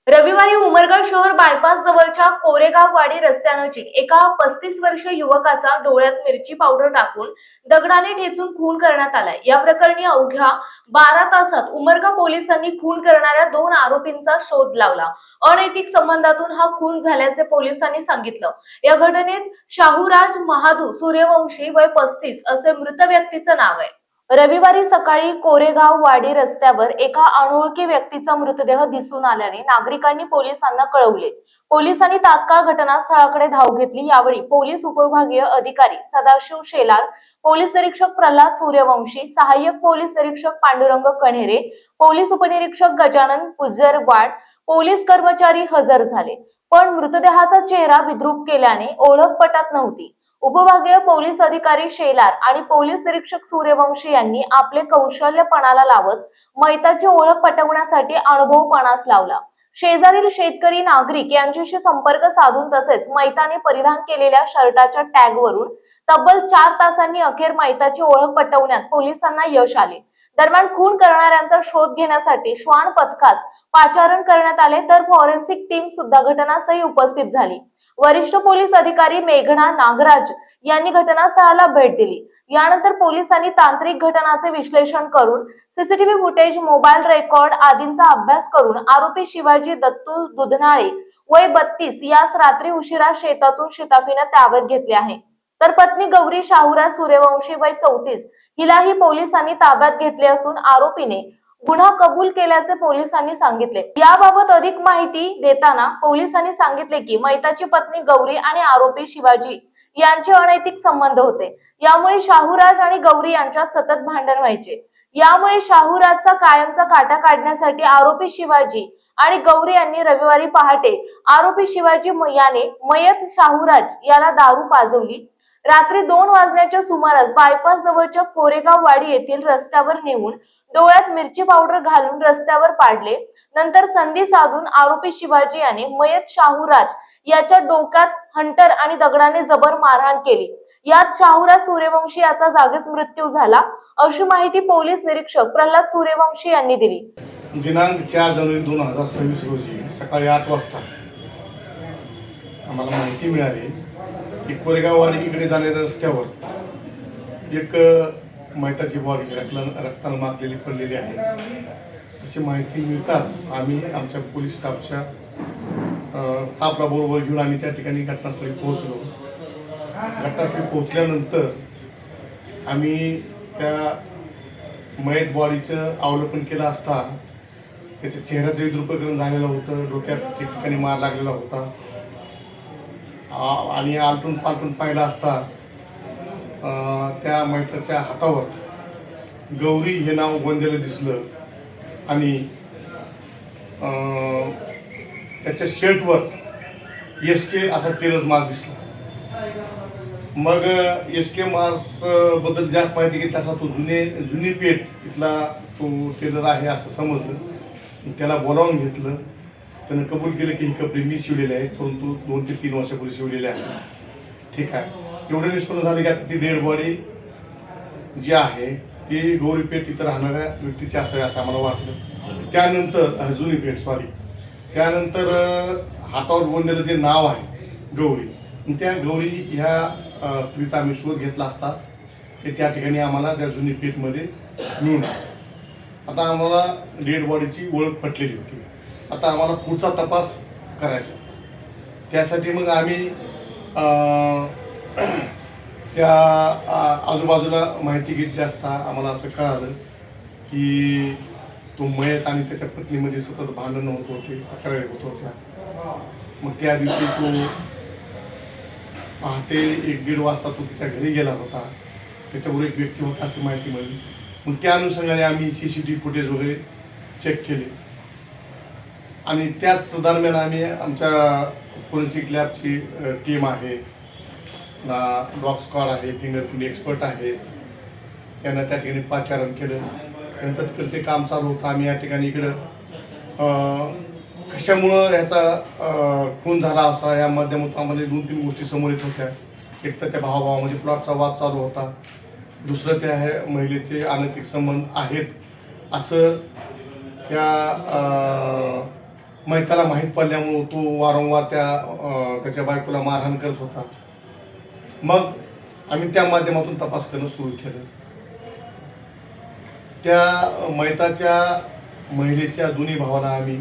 रविवारी उमरगा शहर बायपास जवळच्या कोरेगाव वाडी रस्त्यानजीक एका 35 वर्षीय युवकाचा डोळ्यात मिरची पावडर टाकून दगडाने ठेचून खून करण्यात आलाय। या प्रकरणी अवघ्या 12 तासात उमरगा पोलिसांनी खून करणाऱ्या 2 आरोपींचा शोध लावला। अनैतिक संबंधातून हा खून झाल्याचे पोलिसांनी सांगितलं। या घटनेत शाहूराज महादू सूर्यवंशी वय 35 असे मृत व्यक्तीचं नाव आहे। रविवारी सकाळी कोरेगाव वाडी रस्त्यावर एका अनोळखी व्यक्तीचा मृतदेह दिसून आल्याने नागरिकांनी पोलिसांना कळवले। पोलिसांनी तात्काळ घटनास्थळाकडे धाव घेतली। यावेळी पोलीस उपविभागीय अधिकारी सदाशिव शेलार, पोलीस निरीक्षक प्रल्हाद सूर्यवंशी, सहाय्यक पोलीस निरीक्षक पांडुरंग कण्हेरे, पोलीस उपनिरीक्षक गजानन पुजरवाड, पोलीस कर्मचारी हजर झाले। पण मृतदेहाचा चेहरा विद्रूप केल्याने ओळख पटत नव्हती। उपविभागीय पोलीस अधिकारी शेलार आणि पोलीस निरीक्षक सूर्यवंशी यांनी आपले कौशल्य पणाला लावत मैताची ओळख पटवण्यासाठी अनुभव पणास लावला। शेजारील शेतकरी नागरिक यांच्याशी संपर्क साधून तसेच मैताने परिधान केलेल्या शर्टाच्या टॅग वरून तब्बल 4 तासांनी अखेर मैताची ओळख पटवण्यात पोलिसांना यश आले। दरम्यान खून करणाऱ्यांचा शोध घेण्यासाठी श्वान पथकास पाचारण करण्यात आले, तर फॉरेन्सिक टीम सुद्धा घटनास्थळी उपस्थित झाली। वरिष्ठ पोलीस अधिकारी मेघना नागराज यांनी घटनास्थळाला भेट दिली। यानंतर पोलिसांनी तांत्रिक घटनाचे विश्लेषण करून सीसीटीव्ही फुटेज, मोबाईल रेकॉर्ड आदींचा अभ्यास करून आरोपी शिवाजी दत्तू दुधनाळे वय 32 यास रात्री उशिरा शेतातून शिताफीने ताब्यात घेतले आहे। तर पत्नी गौरी शाहूराज सूर्यवंशी वय 34 हिलाही पोलिसांनी ताब्यात घेतले असून आरोपीने गुन्हा कबूल केल्याचे पोलिसांनी सांगितले। याबाबत अधिक माहिती देताना पोलिसांनी सांगितले की मैताची पत्नी गौरी आणि आरोपी शिवाजी यांचे अनैतिक संबंध होते। यामुळे शाहूराज आणि गौरी यांच्यात सतत भांडण व्हायचे। यामुळे शाहूराजचा कायमचा काटा काढण्यासाठी आरोपी शिवाजी आणि गौरी यांनी रविवारी पहाटे आरोपी शिवाजी याने मयत शाहूराज याला दारू पाजवली। रात्री 2 वाजण्याच्या सुमारास बायपास जवळच्या कोरेगाव वाडी येथील रस्त्यावर नेऊन डोळ्यात मिरची पावडर घालून रस्त्यावर पाडले। नंतर संधी साधून आरोपी शिवाजी याने मयत शाहूराज याच्या डोक्यात हंटर आणि दगडाने जबर मारहाण केली। यात शाहूराज सूर्यवंशी याचा जागीच मृत्यू झाला, अशी माहिती पोलीस निरीक्षक प्रल्हाद सूर्यवंशी यांनी दिली। दिनांक 4 जानेवारी 2026 रोजी सकाळी 8 वाजता आम्हाला माहिती मिळाली की कोरेगाव वाडी इकडे जाणाऱ्या रस्त्यावर एक मैताची बॉडी रक्तानं माखलेली पडलेली आहे। अशी माहिती मिळताच आम्ही आमच्या पोलीस स्टाफच्या स्टाफला बरोबर घेऊन आम्ही त्या ठिकाणी घटनास्थळी पोहोचलो। घटनास्थळी पोहोचल्यानंतर आम्ही त्या मयत बॉडीचं अवलोकन केलं असता त्याच्या चेहऱ्याचं विद्रूपीकरण झालेलं होतं, डोक्यात ठिकठिकाणी मार लागलेला होता आणि आलटून पालटून पाहिला असता त्या मैताच्या हातावर गौरी हे नाव गोंदलेलं दिसलं आणि त्याच्या शर्टवर SK असा टेलर मार्क दिसला। मग SK मार्क्स बद्दल जास्त माहिती घेतली असता तो जुनी पेठ इथला तो टेलर आहे असं समजलं। त्याला बोलावून घेतलं, त्यानं कबूल केलं की ही कपडे मी शिवलेले आहेत, परंतु 2 ते 3 वर्षापूर्वी शिवलेले आहे। ठीक आहे, एवढं निष्पन्न झालं की आता ती डेड बॉडी जी आहे ती गौरीपेठ इथं राहणाऱ्या व्यक्तीची असावी असं आम्हाला वाटलं। त्यानंतर त्यानंतर हातावर गोंदलेलं जे नाव आहे गौरी, त्या गौरी ह्या स्त्रीचा आम्ही शोध घेतला असता ते त्या ठिकाणी आम्हाला त्या जुनी पेठमध्ये मिळून आता आम्हाला डेड बॉडीची ओळख पटलेली होती। आता आम्हाला पुढचा तपास करायचा, त्यासाठी मग आम्ही त्या आजूबाजूला माहिती घेतली असता आम्हाला असं कळालं की तो मयत आणि त्याच्या पत्नीमध्ये सतत भांडणं होत होते, तक्रारी होत होत्या। मग त्या दिवशी तो पहाटे 1-1:30 वाजता तो तिच्या घरी गेला होता, त्याच्याबरोबर एक व्यक्ती होता अशी माहिती मिळाली। मग त्या अनुषंगाने आम्ही CCTV फुटेज वगैरे चेक केले आणि त्याच दरम्यान आम्ही आमच्या फोरेन्सिक लॅबची टीम आहे, डॉग स्क्वॉड आहे, फिंगरप्रिंट एक्सपर्ट आहे, त्यांना त्या ठिकाणी पाचारण केलं। त्यांचं तिकडे ते काम चालू होतं। आम्ही या ठिकाणी इकडं कशामुळं ह्याचा खून झाला असा या माध्यमातून आम्हाला 2-3 गोष्टी समोर येत होत्या। एक तर त्या भावाभावामध्ये प्लॉटचा वाद चालू होता, दुसरं त्या महिलेचे अनैतिक संबंध आहेत असं त्या मैताला माहीत पडल्यामुळं तो वारंवार त्याच्या बायकोला मारहाण करत होता. मग आम्ही त्या माध्यमातून तपास करणं सुरू केलं. त्या मैताच्या महिलेच्या दोन्ही भावांना आम्ही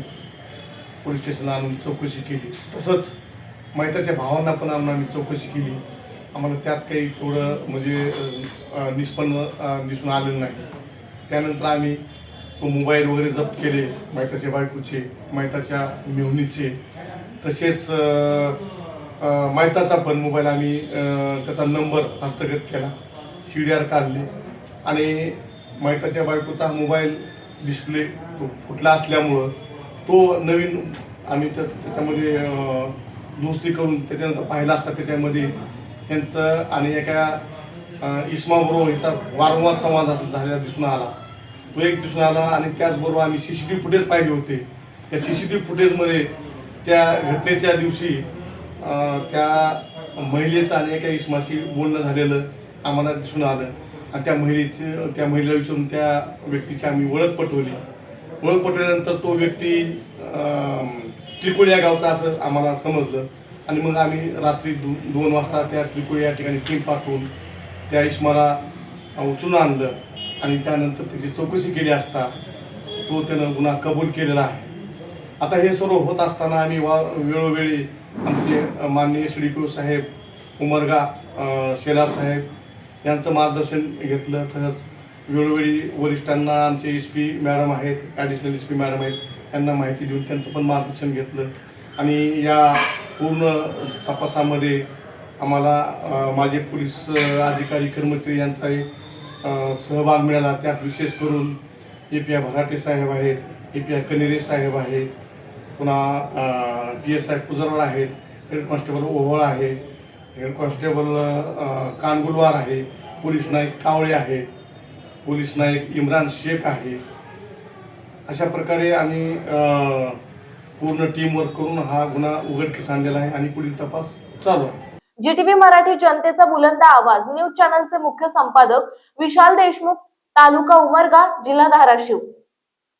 पोलीस स्टेशनला आणून चौकशी केली. तसंच मैताच्या भावांना पण आम्ही चौकशी केली. आम्हाला त्यात काही थोडं म्हणजे निष्पन्न दिसून आलेलं नाही. त्यानंतर आम्ही तो मोबाईल वगैरे जप्त केले, मैताच्या बायकोचे, मैताच्या मेहुणीचे, तसेच मैताचा पण मोबाईल आम्ही त्याचा नंबर हस्तगत केला, CDR काढले आणि मैताच्या बायकोचा मोबाईल डिस्प्ले फुटला असल्यामुळं तो नवीन आम्ही त्याच्यामध्ये दुरुस्ती करून त्याच्यानंतर पाहिला असता त्याच्यामध्ये त्यांचं आणि एका इस्माबरोबर ह्याचा वारंवार संवाद झालेला दिसून आला. तो एक दिसून आला आणि त्याचबरोबर आम्ही CCTV फुटेज पाहिले होते. त्या CCTV फुटेजमध्ये त्या घटनेच्या दिवशी त्या महिलेचं आणि एका इस्माशी बोलणं झालेलं आम्हाला दिसून आलं आणि त्या महिलेला विचारून त्या व्यक्तीची आम्ही ओळख पटवली. ओळख पटवल्यानंतर तो व्यक्ती त्रिकोळी या गावचा असं आम्हाला समजलं आणि मग आम्ही रात्री 2 वाजता त्या त्रिकोळी या ठिकाणी टीम पाठवून त्या इस्माला उचलून आणलं आणि त्यानंतर त्याची चौकशी केली असता त्यानं गुन्हा कबूल केलेला आहे. आता हे सर्व होत असताना आम्ही वेळोवेळी आमचे माननीय SDPO साहेब, उमरगा शेलार साहेब यांचं मार्गदर्शन घेतलं. तसंच वेळोवेळी वरिष्ठांना आमचे SP मॅडम आहेत, ॲडिशनल SP मॅडम आहेत, त्यांना माहिती देऊन त्यांचं पण मार्गदर्शन घेतलं आणि या पूर्ण तपासामध्ये आम्हाला माझे पोलीस अधिकारी कर्मचारी यांचाही सहभाग मिळाला. त्यात विशेष करून API भराटे साहेब आहेत, API कनेरे साहेब आहेत, पुन्हा PSI पुजरवाड आहेत, हेड कॉन्स्टेबल ओव्हळ आहे, हेड कॉन्स्टेबल कानगुलवार आहे, पोलीस नाईक कावळे आहेत, पोलीस नाईक इम्रान शेख आहे. अशा प्रकारे आम्ही पूर्ण टीमवर्क करून हा गुन्हा उघडकीस आणलेला आहे आणि पुढील तपास चालू आहे. GTV मराठी जनतेचा बुलंद आवाज न्यूज चॅनलचे मुख्य संपादक विशाल देशमुख, तालुका उमरगा, जिल्हा धाराशिव.